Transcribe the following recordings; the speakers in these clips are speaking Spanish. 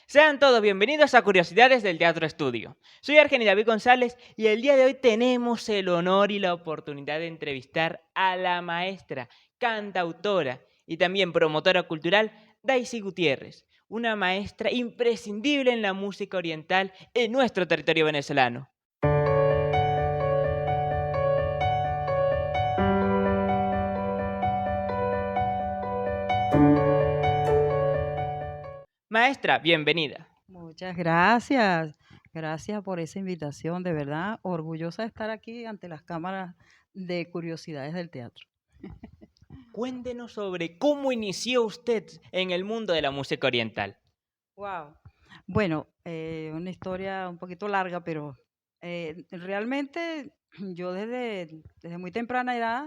Sean todos bienvenidos a Curiosidades del Teatro Estudio. Soy Argeni David González y el día de hoy tenemos el honor y la oportunidad de entrevistar a la maestra, cantautora y también promotora cultural Daisy Gutiérrez, una maestra imprescindible en la música oriental en nuestro territorio venezolano. Maestra, bienvenida. Muchas gracias. Gracias por esa invitación, de verdad, orgullosa de estar aquí ante las cámaras de Curiosidades del Teatro. Cuéntenos sobre cómo inició usted en el mundo de la música oriental. Wow. Bueno, una historia un poquito larga, pero realmente yo desde muy temprana edad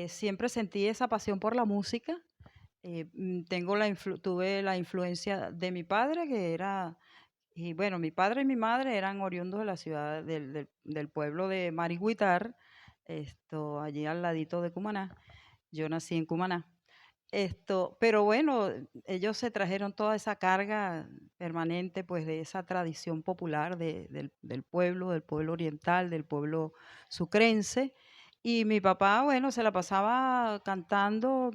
siempre sentí esa pasión por la música. Tuve la influencia de mi padre, y bueno, mi padre y mi madre eran oriundos de la ciudad del pueblo de Marigüitar, allí al ladito de Cumaná. Yo nací en Cumaná. Pero bueno, ellos se trajeron toda esa carga permanente, pues, de esa tradición popular del pueblo oriental, del pueblo sucrense. Y mi papá, bueno, se la pasaba cantando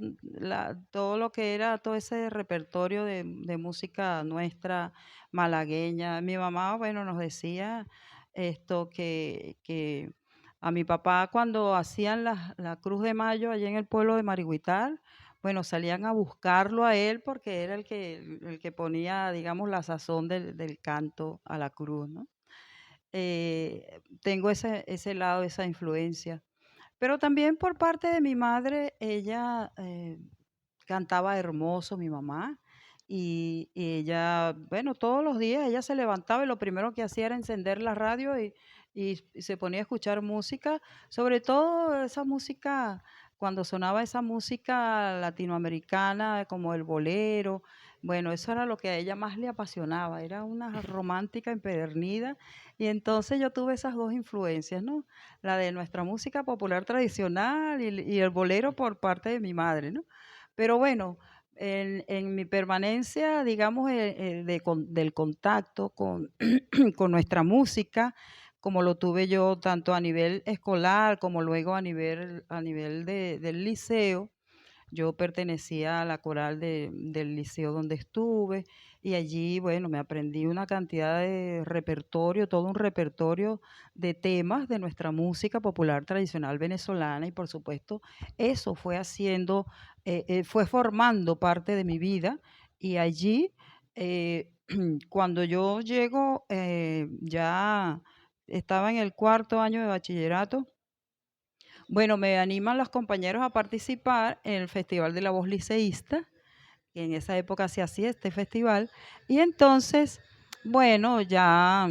todo lo que era todo ese repertorio de música nuestra malagueña. Mi mamá, bueno, nos decía que a mi papá cuando hacían la Cruz de Mayo allá en el pueblo de Marigüitar, bueno, salían a buscarlo a él porque era el que ponía, digamos, la sazón del canto a la cruz, ¿no? Tengo ese lado, esa influencia. Pero también por parte de mi madre, ella cantaba hermoso, mi mamá, y ella, bueno, todos los días ella se levantaba y lo primero que hacía era encender la radio y se ponía a escuchar música, sobre todo esa música, cuando sonaba esa música latinoamericana como el bolero. Bueno, eso era lo que a ella más le apasionaba, era una romántica empedernida, y entonces yo tuve esas dos influencias, ¿no? La de nuestra música popular tradicional y el bolero por parte de mi madre, ¿no? Pero bueno, en mi permanencia, digamos, del contacto con, con nuestra música, como lo tuve yo tanto a nivel escolar como luego a nivel del liceo. Yo pertenecía a la coral del liceo donde estuve, y allí, bueno, me aprendí una cantidad de repertorio, todo un repertorio de temas de nuestra música popular tradicional venezolana, y por supuesto eso fue formando parte de mi vida. Y allí, cuando yo llego, ya estaba en el cuarto año de bachillerato. Bueno, me animan los compañeros a participar en el Festival de la Voz Liceísta, que en esa época se hacía este festival. Y entonces, bueno, ya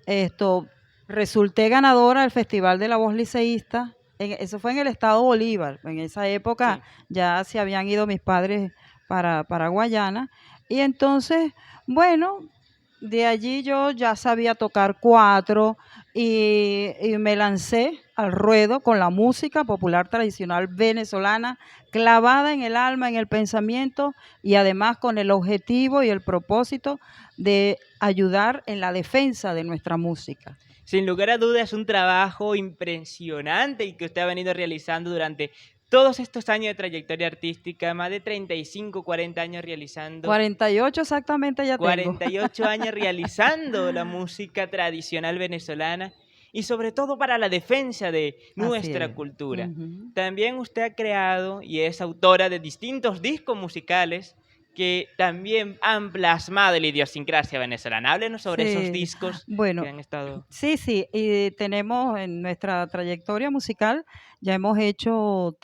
esto, resulté ganadora del Festival de la Voz Liceísta. Eso fue en el estado Bolívar. En esa época Sí. ya se habían ido mis padres para Guayana. Y entonces, bueno, de allí yo ya sabía tocar cuatro, y me lancé al ruedo con la música popular tradicional venezolana, clavada en el alma, en el pensamiento, y además con el objetivo y el propósito de ayudar en la defensa de nuestra música. Sin lugar a dudas, un trabajo impresionante y que usted ha venido realizando durante todos estos años de trayectoria artística, más de 35, 40 años realizando, 48 exactamente ya tengo. 48 años realizando la música tradicional venezolana y sobre todo para la defensa de Así nuestra es. cultura. Ujú. También usted ha creado y es autora de distintos discos musicales que también han plasmado la idiosincrasia venezolana. Háblenos sobre esos Sí, discos que bueno, han estado. sí, sí, y tenemos en nuestra trayectoria musical, ya hemos hecho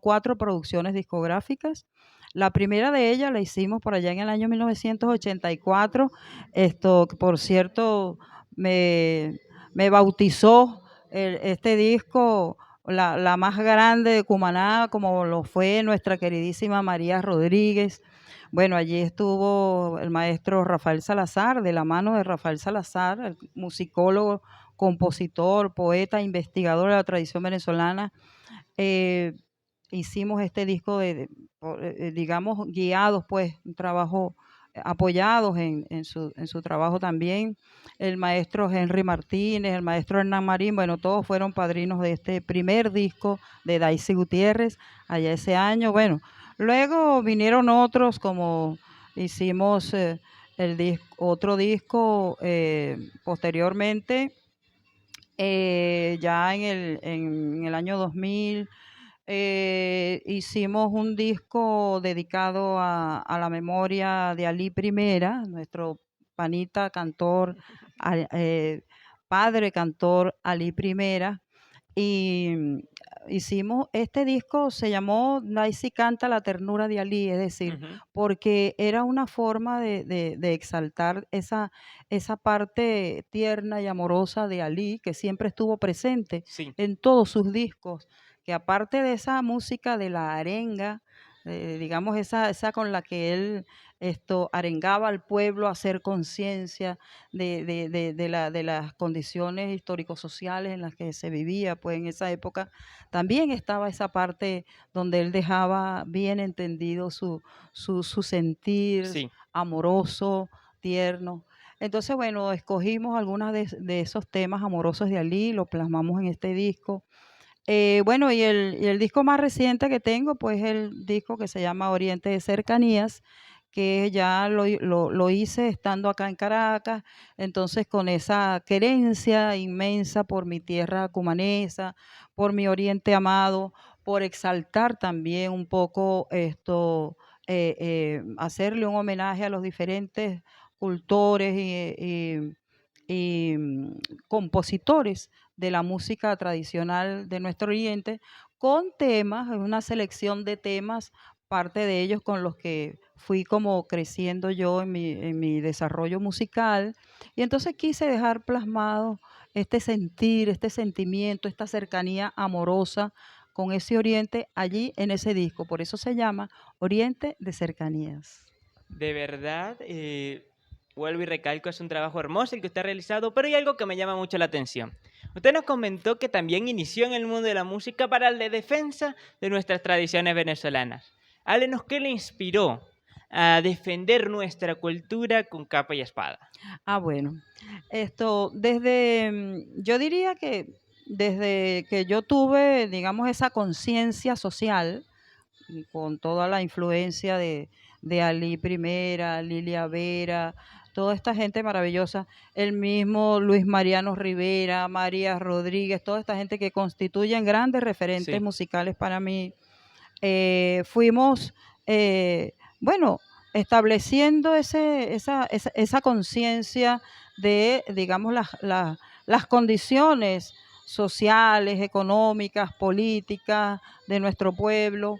cuatro producciones discográficas. La primera de ellas la hicimos por allá en el año 1984. Esto, que por cierto, me, me bautizó este disco, la más grande de Cumaná, como lo fue nuestra queridísima María Rodríguez. Bueno, allí estuvo el maestro Rafael Salazar, de la mano de Rafael Salazar, el musicólogo, compositor, poeta, investigador de la tradición venezolana. eh, Hicimos este disco digamos, guiados, pues, un trabajo apoyados en su trabajo también. El maestro Henry Martínez, el maestro Hernán Marín, bueno, todos fueron padrinos de este primer disco de Daisy Gutiérrez allá ese año. Bueno, luego vinieron otros como hicimos otro disco posteriormente, ya en el año 2000. Hicimos un disco dedicado a la memoria de Ali Primera, nuestro panita cantor, padre cantor Ali Primera, y hicimos, este disco se llamó Daisy canta la ternura de Ali, es decir, Ujú. porque era una forma de exaltar esa parte tierna y amorosa de Ali, que siempre estuvo presente Sí, en todos sus discos, que aparte de esa música de la arenga, digamos esa con la que él arengaba al pueblo a hacer conciencia de las condiciones histórico-sociales en las que se vivía, pues en esa época también estaba esa parte donde él dejaba bien entendido su sentir sí. amoroso, tierno. Entonces, bueno, escogimos algunos de esos temas amorosos de Ali, lo plasmamos en este disco. Bueno, y el disco más reciente que tengo, pues el disco que se llama Oriente de Cercanías, que ya lo hice estando acá en Caracas, entonces con esa querencia inmensa por mi tierra cumanesa, por mi Oriente amado, por exaltar también un poco hacerle un homenaje a los diferentes cultores y compositores de la música tradicional de nuestro Oriente, con temas, una selección de temas, parte de ellos con los que fui como creciendo yo en mi desarrollo musical. Y entonces quise dejar plasmado este sentir, este sentimiento, esta cercanía amorosa con ese Oriente allí en ese disco. Por eso se llama Oriente de Cercanías. De verdad, vuelvo y recalco, es un trabajo hermoso el que usted ha realizado, pero hay algo que me llama mucho la atención. Usted nos comentó que también inició en el mundo de la música para la defensa de nuestras tradiciones venezolanas. Háblenos qué le inspiró a defender nuestra cultura con capa y espada. Ah, bueno, yo diría que desde que yo tuve, digamos, esa conciencia social, y con toda la influencia de Ali Primera, Lilia Vera, toda esta gente maravillosa, el mismo Luis Mariano Rivera, María Rodríguez, toda esta gente que constituyen grandes referentes Sí, musicales para mí, fuimos, bueno, estableciendo esa conciencia de, digamos, las condiciones sociales, económicas, políticas de nuestro pueblo.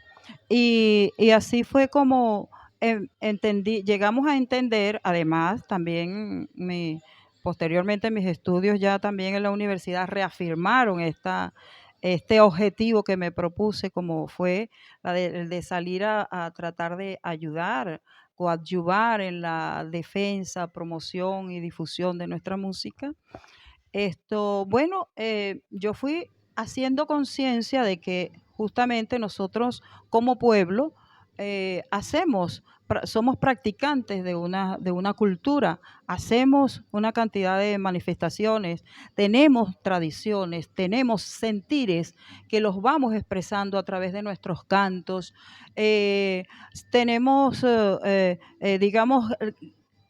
Y así fue como llegamos a entender, además, también posteriormente mis estudios ya también en la universidad reafirmaron este objetivo que me propuse, como fue el de salir a tratar de ayudar, coadyuvar en la defensa, promoción y difusión de nuestra música. Bueno, yo fui haciendo conciencia de que justamente nosotros como pueblo somos practicantes de una cultura, hacemos una cantidad de manifestaciones, tenemos tradiciones, tenemos sentires que los vamos expresando a través de nuestros cantos, eh, tenemos, digamos,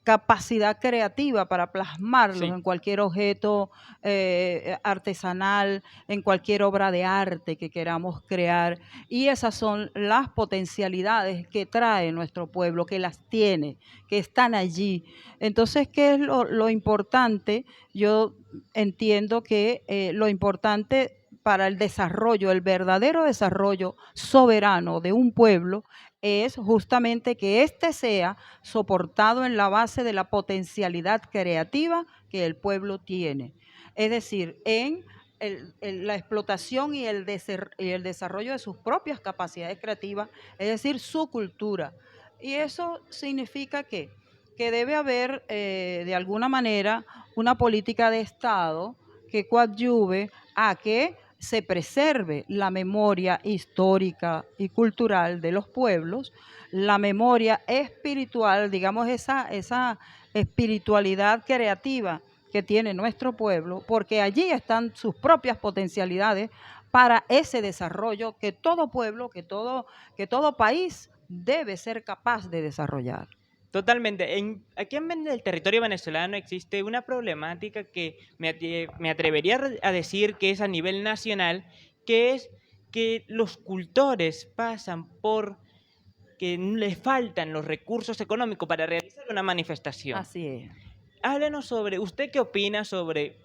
capacidad creativa para plasmarlos sí. en cualquier objeto artesanal, en cualquier obra de arte que queramos crear. Y esas son las potencialidades que trae nuestro pueblo, que las tiene, que están allí. Entonces, ¿qué es lo importante? Yo entiendo que lo importante para el desarrollo, el verdadero desarrollo soberano de un pueblo, es justamente que éste sea soportado en la base de la potencialidad creativa que el pueblo tiene. Es decir, en la explotación y y el desarrollo de sus propias capacidades creativas, es decir, su cultura. Y eso significa que debe haber, de alguna manera, una política de Estado que coadyuve a que se preserve la memoria histórica y cultural de los pueblos, la memoria espiritual, digamos esa espiritualidad creativa que tiene nuestro pueblo, porque allí están sus propias potencialidades para ese desarrollo que todo pueblo, que todo país debe ser capaz de desarrollar. Totalmente. Aquí en el territorio venezolano existe una problemática que me atrevería a decir que es a nivel nacional, que es que los cultores pasan por que les faltan los recursos económicos para realizar una manifestación. Así es. Háblenos sobre, ¿usted qué opina sobre,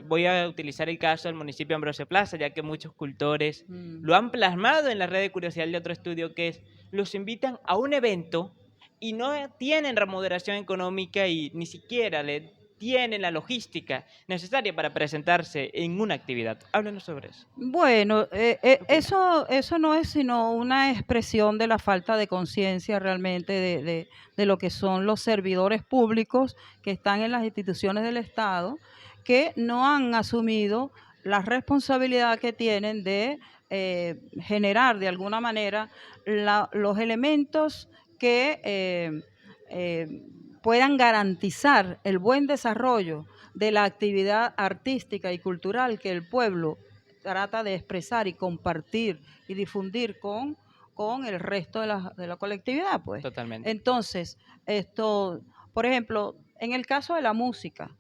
voy a utilizar el caso del municipio de Ambrosio Plaza, ya que muchos cultores lo han plasmado en la red de curiosidad de otro estudio, que es, los invitan a un evento y no tienen remuneración económica y ni siquiera le tienen la logística necesaria para presentarse en una actividad? Háblenos sobre eso. Bueno, ¿Qué opina? eso no es sino una expresión de la falta de conciencia realmente de lo que son los servidores públicos que están en las instituciones del Estado, que no han asumido la responsabilidad que tienen de generar de alguna manera los elementos que puedan garantizar el buen desarrollo de la actividad artística y cultural que el pueblo trata de expresar y compartir y difundir con el resto de la colectividad, pues. Totalmente. Entonces, por ejemplo, en el caso de la música,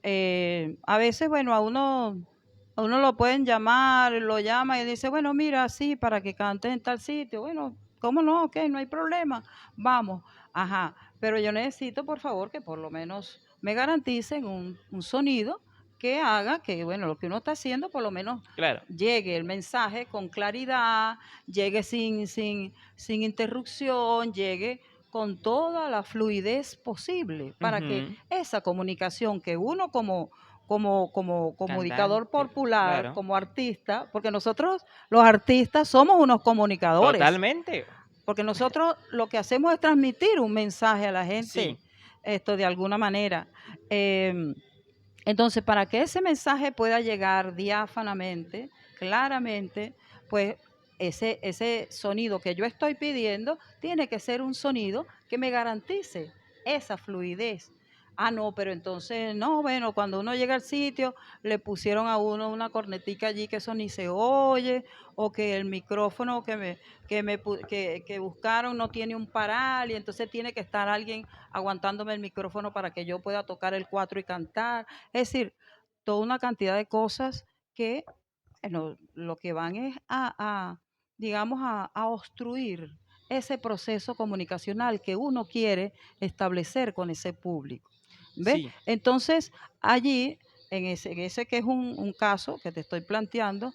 a veces, bueno, a uno lo pueden llamar, lo llama y dice, bueno, mira, sí, para que cante en tal sitio. Bueno, ¿cómo no? Ok, no hay problema, vamos. Ajá, pero yo necesito, por favor, que por lo menos me garanticen un sonido que haga que, bueno, lo que uno está haciendo, por lo menos Claro. llegue el mensaje con claridad, llegue sin interrupción, llegue con toda la fluidez posible para que Ujú. esa comunicación que uno como comunicador Cantante, popular, claro. como artista, porque nosotros los artistas somos unos comunicadores, Totalmente. porque nosotros lo que hacemos es transmitir un mensaje a la gente, Sí, de alguna manera. Entonces, para que ese mensaje pueda llegar diáfanamente, claramente, pues ese sonido que yo estoy pidiendo tiene que ser un sonido que me garantice esa fluidez. Ah, no, pero entonces, no, bueno, cuando uno llega al sitio, le pusieron a uno una cornetica allí que eso ni se oye, o que el micrófono que buscaron no tiene un paral, y entonces tiene que estar alguien aguantándome el micrófono para que yo pueda tocar el cuatro y cantar. Es decir, toda una cantidad de cosas que bueno, lo que van es digamos, a obstruir ese proceso comunicacional que uno quiere establecer con ese público. ¿Ves? sí, Entonces, allí, en ese que es un caso que te estoy planteando,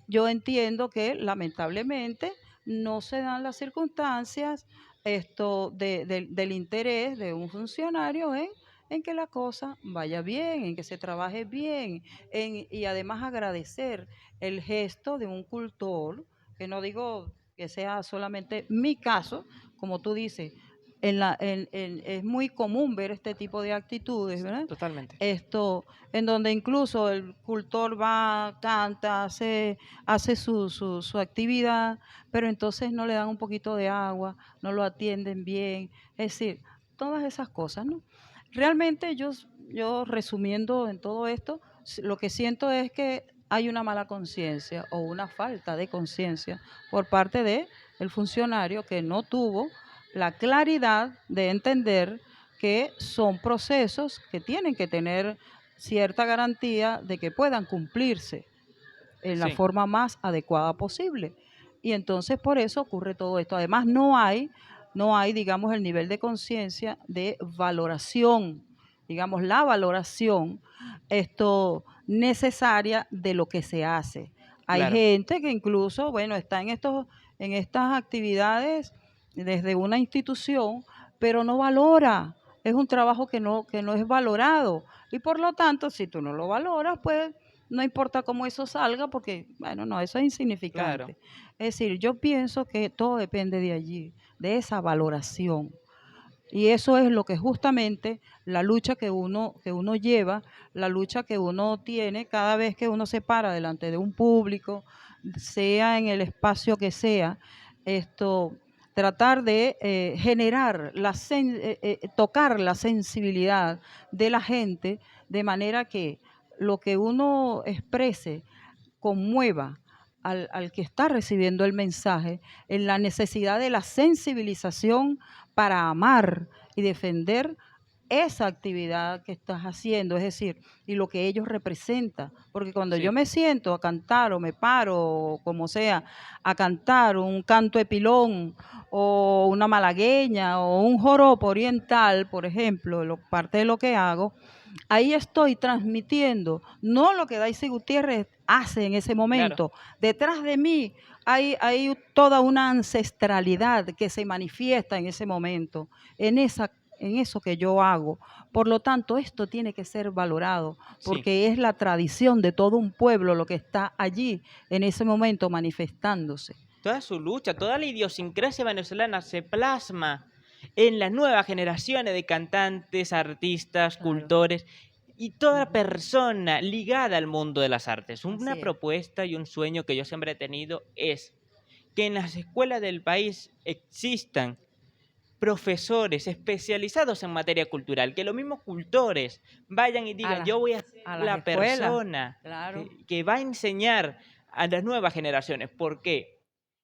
yo entiendo que lamentablemente no se dan las circunstancias del interés de un funcionario en que la cosa vaya bien, en que se trabaje bien, y además agradecer el gesto de un cultor, que no digo que sea solamente mi caso, como tú dices, es muy común ver este tipo de actitudes, ¿verdad? totalmente. En donde incluso el cultor va, canta, hace su actividad, pero entonces no le dan un poquito de agua, no lo atienden bien, es decir, todas esas cosas, ¿no? Realmente yo resumiendo en todo esto, lo que siento es que hay una mala conciencia o una falta de conciencia por parte de el funcionario que no tuvo la claridad de entender que son procesos que tienen que tener cierta garantía de que puedan cumplirse en la Sí, forma más adecuada posible. Y entonces por eso ocurre todo esto. Además, no hay, digamos, el nivel de conciencia de valoración, digamos, la valoración necesaria de lo que se hace. Hay claro. gente que incluso, bueno, está en estas actividades desde una institución, pero no valora. Es un trabajo que no es valorado. Y por lo tanto, si tú no lo valoras, pues no importa cómo eso salga, porque, bueno, no, eso es Claro. insignificante. Es decir, yo pienso que todo depende de allí, de esa valoración. Y eso es lo que justamente la lucha que uno lleva, la lucha que uno tiene cada vez que uno se para delante de un público, sea en el espacio que sea, esto, tratar de generar, tocar la sensibilidad de la gente de manera que lo que uno exprese conmueva al que está recibiendo el mensaje en la necesidad de la sensibilización para amar y defender esa actividad que estás haciendo, es decir, y lo que ellos representan. Porque cuando yo Sí, me siento a cantar o me paro, o como sea, a cantar un canto de pilón o una malagueña o un joropo oriental, por ejemplo, parte de lo que hago, ahí estoy transmitiendo, no lo que Daisy Gutiérrez hace en ese claro. momento. Detrás de mí hay toda una ancestralidad que se manifiesta en ese momento, en eso que yo hago. Por lo tanto, esto tiene que ser valorado, Sí. porque es la tradición de todo un pueblo lo que está allí en ese momento manifestándose. Toda su lucha, toda la idiosincrasia venezolana se plasma en las nuevas generaciones de cantantes, artistas, Claro. cultores y toda Ujú. persona ligada al mundo de las artes. Una Así es. propuesta y un sueño que yo siempre he tenido es que en las escuelas del país existan profesores especializados en materia cultural, que los mismos cultores vayan y A digan, las, yo voy a ser a las la escuelas, persona claro. que va a enseñar a las nuevas generaciones. ¿Por qué?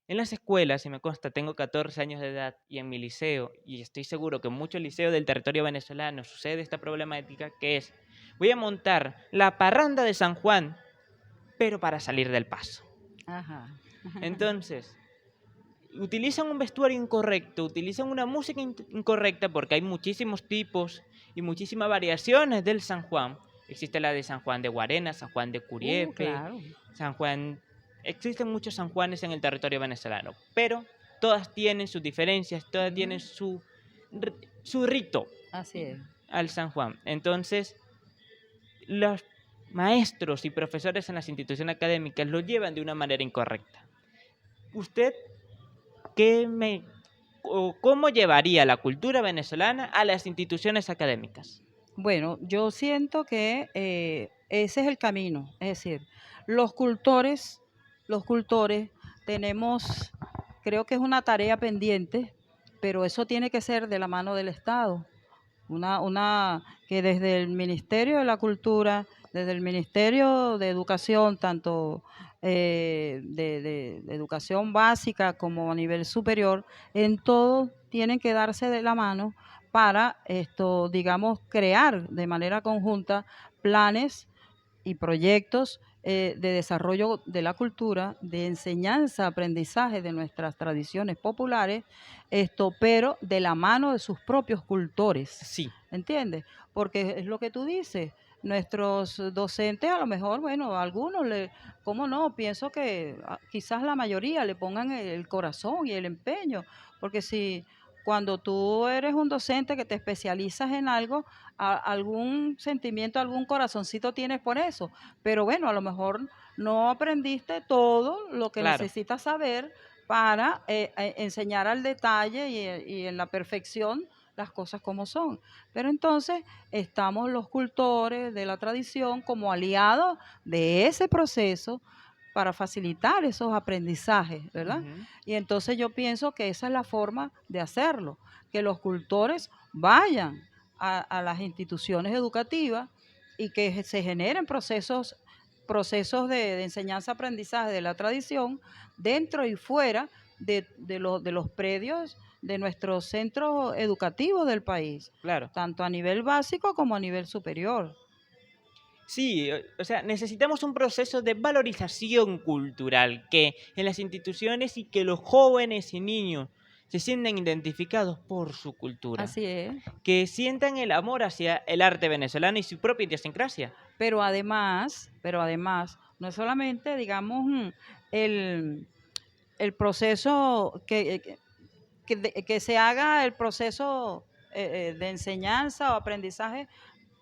En las escuelas, si me consta, tengo 14 años de edad y en mi liceo, y estoy seguro que en muchos liceos del territorio venezolano sucede esta problemática, que es, voy a montar la parranda de San Juan, pero para salir del paso. Ajá. Entonces, utilizan un vestuario incorrecto, utilizan una música incorrecta porque hay muchísimos tipos y muchísimas variaciones del San Juan. Existe la de San Juan de Guarena, San Juan de Curiepe, Claro. San Juan... Existen muchos San Juanes en el territorio venezolano, pero todas tienen sus diferencias, todas Ujú. tienen su rito Así es. al San Juan. Entonces, los maestros y profesores en las instituciones académicas lo llevan de una manera incorrecta. ¿Usted qué me o cómo llevaría la cultura venezolana a las instituciones académicas? Bueno, yo siento que ese es el camino, es decir, los cultores, los cultores tenemos, creo que es una tarea pendiente, pero eso tiene que ser de la mano del Estado, que desde el Ministerio de la Cultura, desde el Ministerio de Educación, tanto de educación básica como a nivel superior, en todo tienen que darse de la mano para esto, digamos, crear de manera conjunta planes y proyectos de desarrollo de la cultura, de enseñanza, aprendizaje de nuestras tradiciones populares, pero de la mano de sus propios cultores, Sí, ¿entiendes? Porque es lo que tú dices, nuestros docentes a lo mejor, bueno, algunos ¿cómo no? Pienso que quizás la mayoría le pongan el corazón y el empeño, porque si cuando tú eres un docente que te especializas en algo, algún sentimiento, algún corazoncito tienes por eso, pero bueno, a lo mejor no aprendiste todo lo que claro. necesitas saber para enseñar al detalle y en la perfección las cosas como son. Pero entonces estamos los cultores de la tradición como aliados de ese proceso para facilitar esos aprendizajes, ¿verdad? Ujú. Y entonces yo pienso que esa es la forma de hacerlo, que los cultores vayan a las instituciones educativas y que se generen procesos de enseñanza-aprendizaje de la tradición dentro y fuera de los predios de nuestros centros educativos del país, Claro. tanto a nivel básico como a nivel superior. Sí, o sea, necesitamos un proceso de valorización cultural que en las instituciones y que los jóvenes y niños se sientan identificados por su cultura, Así es. que sientan el amor hacia el arte venezolano y su propia idiosincrasia. Pero además, no es solamente, digamos, el, el proceso que se haga el proceso de enseñanza o aprendizaje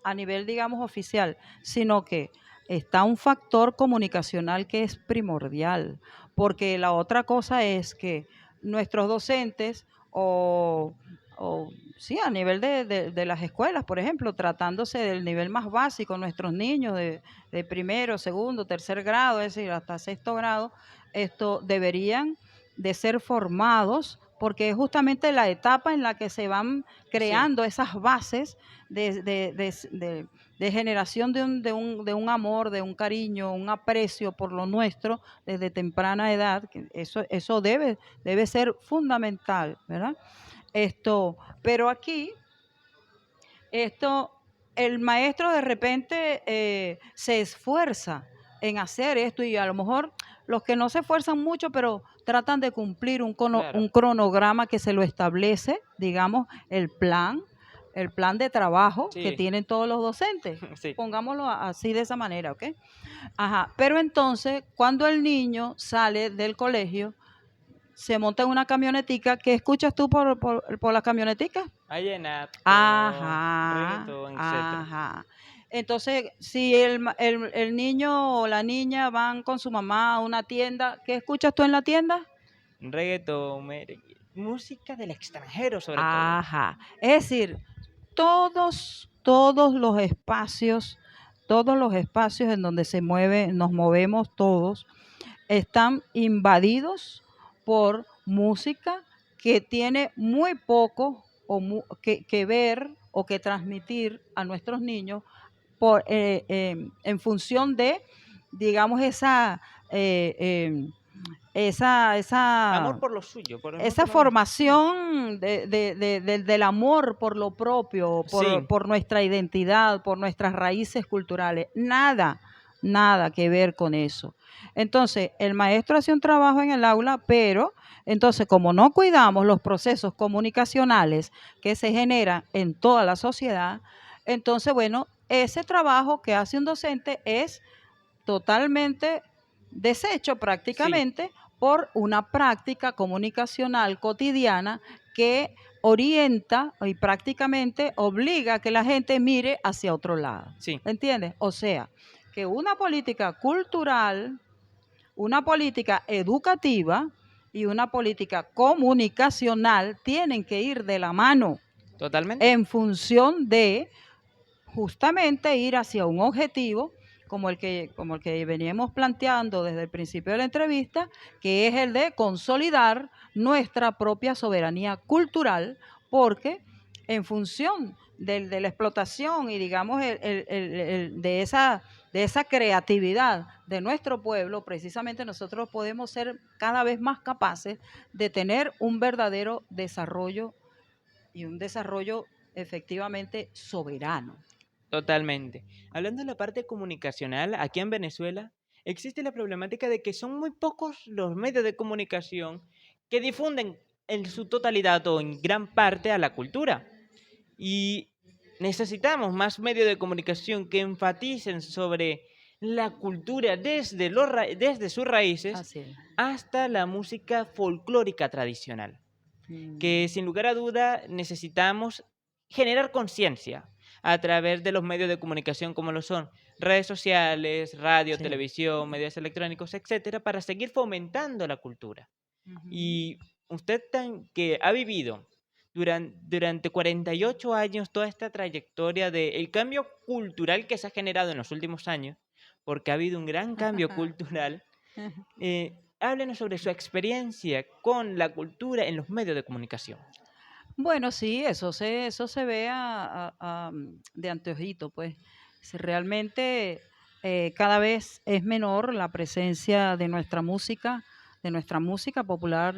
a nivel, digamos, oficial, sino que está un factor comunicacional que es primordial, porque la otra cosa es que nuestros docentes o, o sí, a nivel de las escuelas, por ejemplo, tratándose del nivel más básico, nuestros niños de primero, segundo, tercer grado, es decir, hasta sexto grado, esto deberían de ser formados porque es justamente la etapa en la que se van Sí, creando esas bases de generación de un amor, de un cariño, un aprecio por lo nuestro desde temprana edad, que eso debe ser fundamental, ¿verdad? Pero aquí, esto, el maestro de repente se esfuerza en hacer esto y a lo mejor los que no se esfuerzan mucho, pero tratan de cumplir claro. un cronograma que se lo establece, digamos, el plan de trabajo que Sí, tienen todos los docentes. sí. Pongámoslo así de esa manera, ¿ok? Ajá, pero entonces cuando el niño sale del colegio, se monta en una camionetica. ¿Qué escuchas tú por la camionetica? Vallenato, Ajá, reggaetón, etcétera. ajá. Entonces, si el niño o la niña van con su mamá a una tienda, ¿qué escuchas tú en la tienda? Reggaetón, música del extranjero sobre todo. Ajá. Es decir, todos todos los espacios en donde nos movemos todos, están invadidos por música que tiene muy poco que ver o que transmitir a nuestros niños en función de, digamos, eh, eh, esa, Amor esa, por lo suyo, por amor esa por lo nuestro. Sí, formación del amor por lo propio, sí, por nuestra identidad, por nuestras raíces culturales. Nada que ver con eso. Entonces, el maestro hace un trabajo en el aula, pero entonces, como no cuidamos los procesos comunicacionales que se generan en toda la sociedad, entonces, bueno, ese trabajo que hace un docente es totalmente deshecho sí, prácticamente por una práctica comunicacional cotidiana que orienta y prácticamente obliga a que la gente mire hacia otro lado. sí, ¿Entiendes? O sea, que una política cultural, una política educativa y una política comunicacional tienen que ir de la mano totalmente. en función de justamente ir hacia un objetivo como el que veníamos planteando desde el principio de la entrevista, que es el de consolidar nuestra propia soberanía cultural, porque en función de la explotación y digamos de esa creatividad de nuestro pueblo, precisamente nosotros podemos ser cada vez más capaces de tener un verdadero desarrollo y un desarrollo efectivamente soberano. Totalmente. Hablando de la parte comunicacional, aquí en Venezuela existe la problemática de que son muy pocos los medios de comunicación que difunden en su totalidad o en gran parte a la cultura. Y necesitamos más medios de comunicación que enfaticen sobre la cultura desde sus raíces Así es. hasta la música folclórica tradicional, Mm, que sin lugar a duda necesitamos generar conciencia a través de los medios de comunicación como lo son redes sociales, radio, sí. televisión, medios electrónicos, etcétera, para seguir fomentando la cultura. Ujú. Y usted que ha vivido durante 48 años toda esta trayectoria del cambio cultural que se ha generado en los últimos años, porque ha habido un gran cambio cultural, háblenos sobre su experiencia con la cultura en los medios de comunicación. Bueno, sí, eso se ve de anteojito, pues. Si realmente cada vez es menor la presencia de nuestra música popular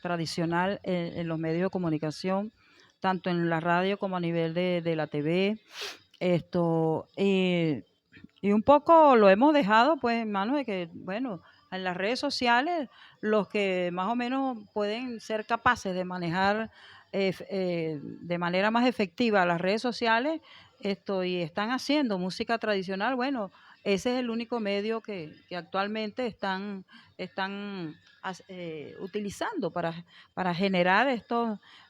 tradicional en los medios de comunicación, tanto en la radio como a nivel de la TV. Esto, y un poco lo hemos dejado, pues, en manos de que, bueno, en las redes sociales, los que más o menos pueden ser capaces de manejar de manera más efectiva las redes sociales, y están haciendo música tradicional, bueno, ese es el único medio que actualmente están utilizando para generar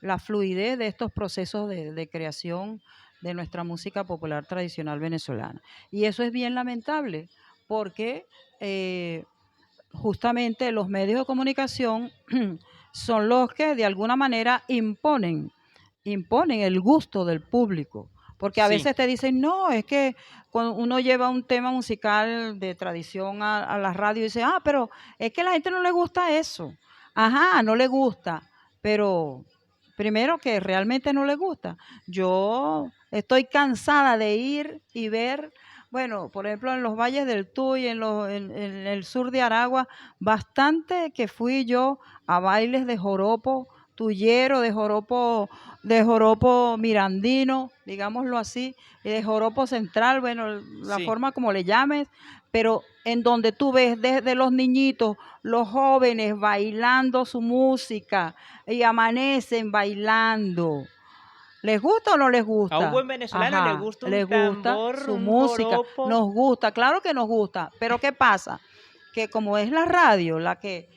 la fluidez de estos procesos de creación de nuestra música popular tradicional venezolana. Y eso es bien lamentable porque eh, justamente los medios de comunicación son los que de alguna manera imponen imponen el gusto del público. Porque a Sí, veces te dicen, no, es que cuando uno lleva un tema musical de tradición a la radio y dice, ah, pero es que a la gente no le gusta eso. Ajá, no le gusta, pero primero que realmente no le gusta. Yo estoy cansada de ir y ver, bueno, por ejemplo, en los valles del Tuy, en el sur de Aragua, bastante que fui yo a bailes de joropo tuyero, de joropo mirandino, digámoslo así, y de joropo central, bueno, la sí, forma como le llames, pero en donde tú ves desde los niñitos, los jóvenes bailando su música y amanecen bailando. ¿Les gusta o no les a un gusta? buen venezolano le Ajá, gusta un les gusta tambor, su un música, joropo. nos gusta, claro que nos gusta, pero ¿qué pasa? Que como es la radio la que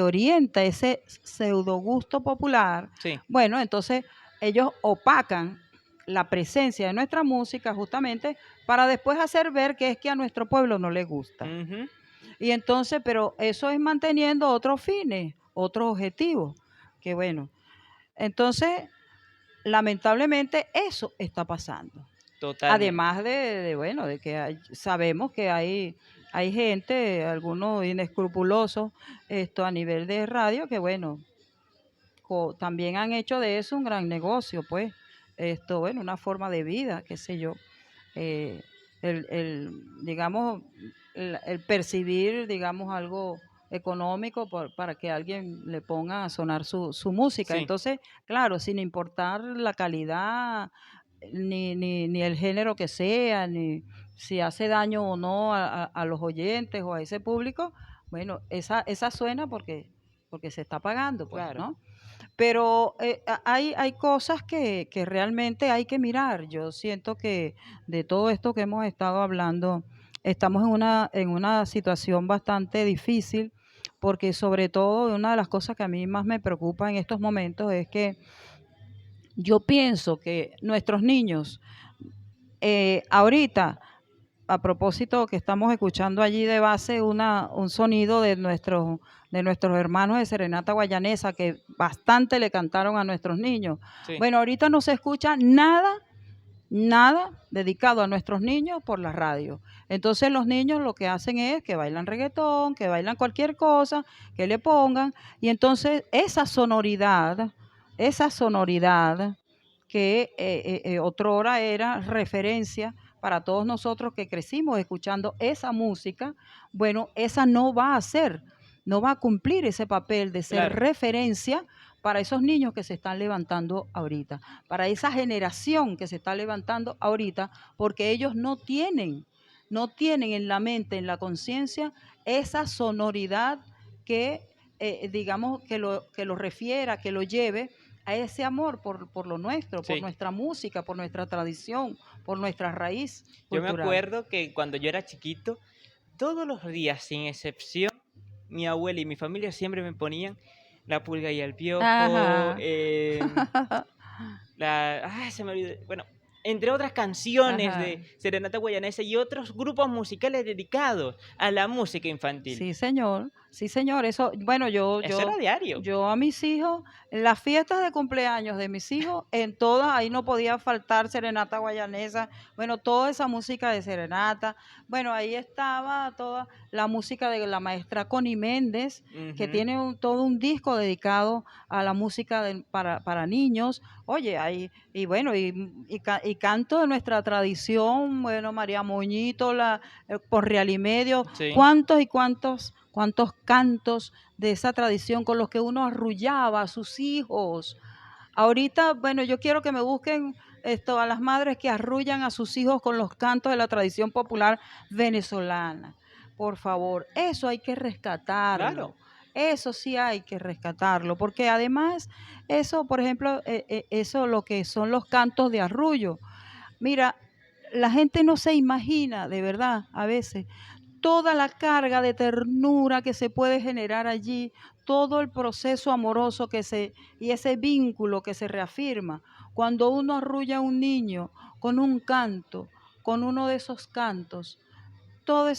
orienta ese pseudo gusto popular, Sí. bueno, entonces ellos opacan la presencia de nuestra música justamente para después hacer ver que es que a nuestro pueblo no le gusta. Ujú. Y entonces, pero eso es manteniendo otros fines, otros objetivos, que bueno, entonces lamentablemente eso está pasando. Totalmente. Además bueno, de que sabemos que hay gente, algunos inescrupulosos, esto a nivel de radio, que bueno, también han hecho de eso un gran negocio, pues, esto, bueno, una forma de vida, qué sé yo, eh, digamos, el percibir, digamos, algo económico para que alguien le ponga a sonar su música. Sí, Entonces, claro, sin importar la calidad, ni el género que sea, ni si hace daño o no a los oyentes o a ese público, bueno, esa suena porque se está pagando, pues, claro. ¿no? Pero hay cosas que realmente hay que mirar. Yo siento que de todo esto que hemos estado hablando, estamos en una situación bastante difícil, porque sobre todo una de las cosas que a mí más me preocupa en estos momentos es que yo pienso que nuestros niños, ahorita, a propósito que estamos escuchando allí de base un sonido de nuestros hermanos de Serenata Guayanesa que bastante le cantaron a nuestros niños. Sí, Bueno, ahorita no se escucha nada, nada dedicado a nuestros niños por la radio. Entonces los niños lo que hacen es que bailan reggaetón, que bailan cualquier cosa, que le pongan, y entonces esa sonoridad que otrora era referencia para todos nosotros que crecimos escuchando esa música, bueno, esa no va a ser, no va a cumplir ese papel de ser claro. referencia para esos niños que se están levantando ahorita, para esa generación que se está levantando ahorita, porque ellos no tienen en la mente, en la conciencia, esa sonoridad que, digamos, que lo refiera, que lo lleve a ese amor por lo nuestro, por Sí. nuestra música, por nuestra tradición, por nuestra raíz Yo me cultural. acuerdo que cuando yo era chiquito, todos los días, sin excepción, mi abuela y mi familia siempre me ponían La Pulga y el Piojo, Ajá. se me olvidó, bueno, entre otras canciones Ajá. de Serenata Guayanesa y otros grupos musicales dedicados a la música infantil. Sí, señor. Sí, señor. Eso, bueno, Eso era diario. yo a mis hijos, en las fiestas de cumpleaños de mis hijos, en todas, ahí no podía faltar serenata guayanesa, bueno, toda esa música de serenata. Bueno, ahí estaba toda la música de la maestra Connie Méndez, que Ujú. tiene todo un disco dedicado a la música para niños. Oye, ahí, y bueno, y canto de nuestra tradición, bueno, María Moñito, por Real y Medio, Sí, cuántos y cuántos cantos de esa tradición con los que uno arrullaba a sus hijos. Ahorita, bueno, yo quiero que me busquen esto a las madres que arrullan a sus hijos con los cantos de la tradición popular venezolana. Por favor, eso hay que rescatarlo. claro. Eso sí hay que rescatarlo, porque además eso, por ejemplo, eso lo que son los cantos de arrullo. Mira, la gente no se imagina, de verdad, a veces, toda la carga de ternura que se puede generar allí, todo el proceso amoroso y ese vínculo que se reafirma cuando uno arrulla a un niño con un canto, con uno de esos cantos, todo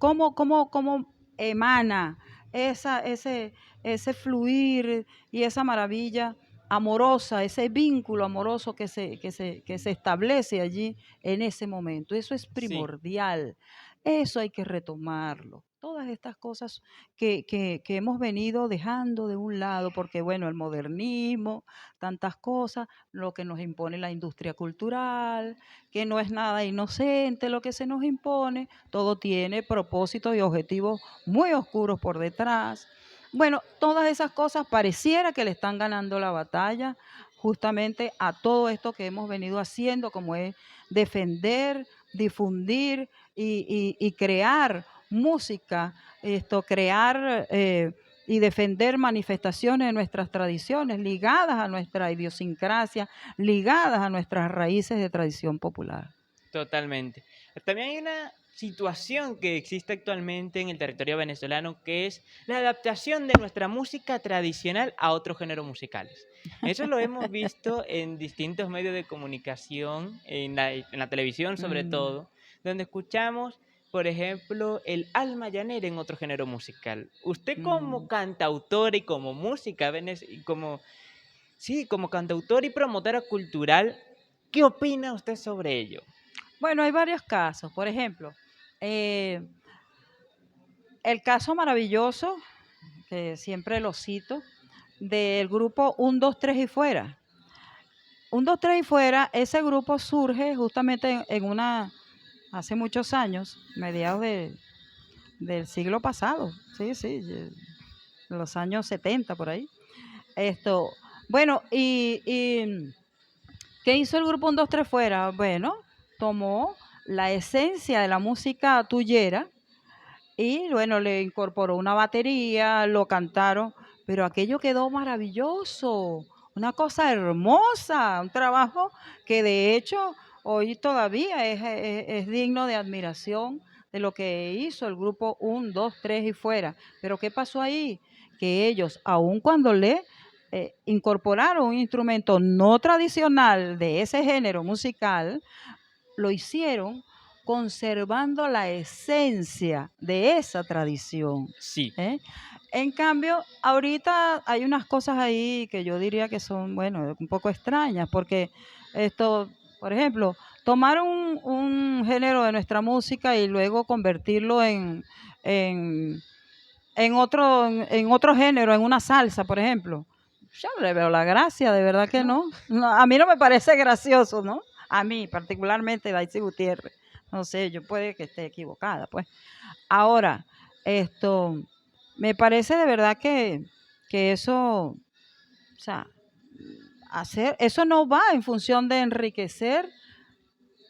cómo emana ese fluir y esa maravilla amorosa, ese vínculo amoroso que se establece allí en ese momento. Eso es Sí, primordial. Eso hay que retomarlo. Todas estas cosas que hemos venido dejando de un lado, porque bueno, el modernismo, tantas cosas, lo que nos impone la industria cultural, que no es nada inocente lo que se nos impone, todo tiene propósitos y objetivos muy oscuros por detrás. Bueno, todas esas cosas pareciera que le están ganando la batalla justamente a todo esto que hemos venido haciendo, como es defender, difundir y crear música, crear y defender manifestaciones de nuestras tradiciones ligadas a nuestra idiosincrasia, ligadas a nuestras raíces de tradición popular. totalmente. También hay una situación que existe actualmente en el territorio venezolano que es la adaptación de nuestra música tradicional a otros géneros musicales. Eso lo hemos visto en distintos medios de comunicación, en la televisión sobre Mm, todo, donde escuchamos, por ejemplo, el alma llanera en otro género musical. Usted como mm. cantautor y como música, y como, sí, como cantautor y promotora cultural, ¿qué opina usted sobre ello? Bueno, hay varios casos. Por ejemplo, eh, el caso maravilloso, que siempre lo cito, del grupo Un 2 3 y Fuera. Un 2 3 y Fuera, ese grupo surge justamente hace muchos años, mediados del siglo pasado, sí, sí, los años 70 por ahí. Esto, bueno, ¿qué hizo el grupo Un 2 3 Fuera? Bueno, tomó la esencia de la música tuyera y bueno, le incorporó una batería, lo cantaron, pero aquello quedó maravilloso, una cosa hermosa, un trabajo que de hecho hoy todavía es digno de admiración de lo que hizo el grupo Un 2 3 y Fuera. Pero ¿qué pasó ahí? Que ellos, aun cuando le incorporaron un instrumento no tradicional de ese género musical, lo hicieron conservando la esencia de esa tradición. Sí. ¿Eh? En cambio, ahorita hay unas cosas ahí que yo diría que son, bueno, un poco extrañas, porque esto, por ejemplo, tomar un género de nuestra música y luego convertirlo en, en otro género, en una salsa, por ejemplo. Yo no le veo la gracia, de verdad que No, no. No, a mí no me parece gracioso, ¿no? A mí, particularmente, Daisy Gutiérrez. No sé, yo puede que esté equivocada, pues. Ahora, esto, me parece de verdad que eso, o sea, eso no va en función de enriquecer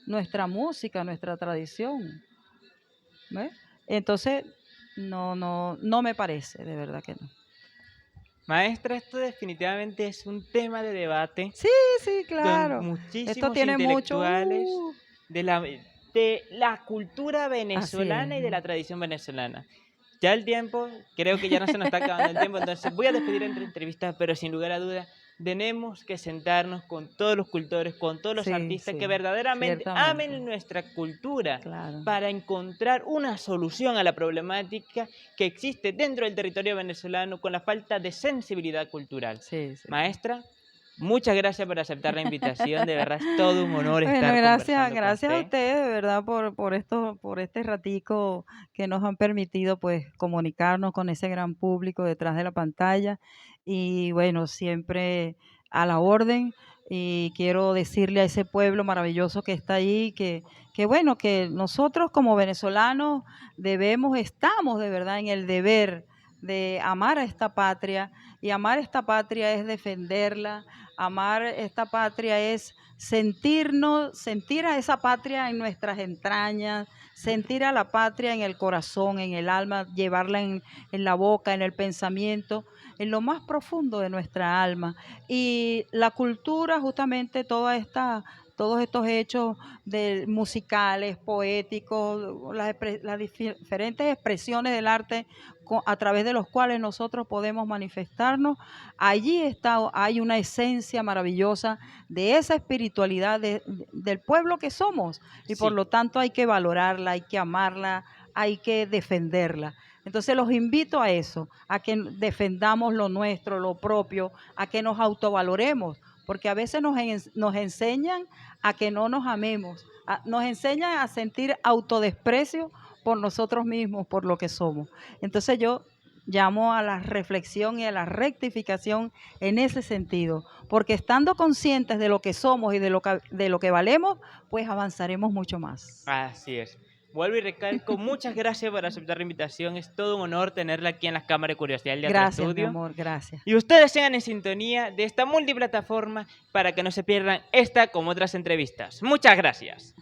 nuestra música, nuestra tradición, ¿ves? Entonces, no me parece, de verdad que no. maestra, esto definitivamente es un tema de debate Sí, sí, con claro. Esto muchísimos tiene mucho, intelectuales de la cultura así es. venezolana y de la tradición venezolana. Ya el tiempo, creo que ya no se nos está acabando el tiempo, entonces voy a despedir entre entrevistas, pero sin lugar a dudas, tenemos que sentarnos con todos los cultores, con todos los Sí, artistas que sí, verdaderamente ciertamente, amen nuestra cultura claro. para encontrar una solución a la problemática que existe dentro del territorio venezolano con la falta de sensibilidad cultural. Sí, sí. Maestra, muchas gracias por aceptar la invitación, de verdad es todo un honor Bueno, estar gracias, conversando con gracias a usted. ustedes, de verdad, por este ratico que nos han permitido, pues, comunicarnos con ese gran público detrás de la pantalla. Y bueno, siempre a la orden. Y quiero decirle a ese pueblo maravilloso que está ahí, que bueno, que nosotros como venezolanos estamos de verdad en el deber de amar a esta patria. Y amar esta patria es defenderla, amar esta patria es sentir a esa patria en nuestras entrañas, sentir a la patria en el corazón, en el alma, llevarla en la boca, en el pensamiento, en lo más profundo de nuestra alma. Y la cultura, justamente todos estos hechos musicales, poéticos, las diferentes expresiones del arte a través de los cuales nosotros podemos manifestarnos, hay una esencia maravillosa de esa espiritualidad del pueblo que somos y por Sí, lo tanto hay que valorarla, hay que amarla, hay que defenderla. Entonces los invito a eso, a que defendamos lo nuestro, lo propio, a que nos autovaloremos, porque a veces nos enseñan a que no nos amemos, nos enseñan a sentir autodesprecio por nosotros mismos, por lo que somos. Entonces yo llamo a la reflexión y a la rectificación en ese sentido, porque estando conscientes de lo que somos y de lo que valemos, pues avanzaremos mucho más. Así es. Vuelvo y recalco, muchas gracias por aceptar la invitación. Es todo un honor tenerla aquí en las cámaras de Curiosidad del Teatro Gracias, mi Estudio. amor, gracias. Y ustedes sigan en sintonía de esta multiplataforma para que no se pierdan esta como otras entrevistas. Muchas gracias.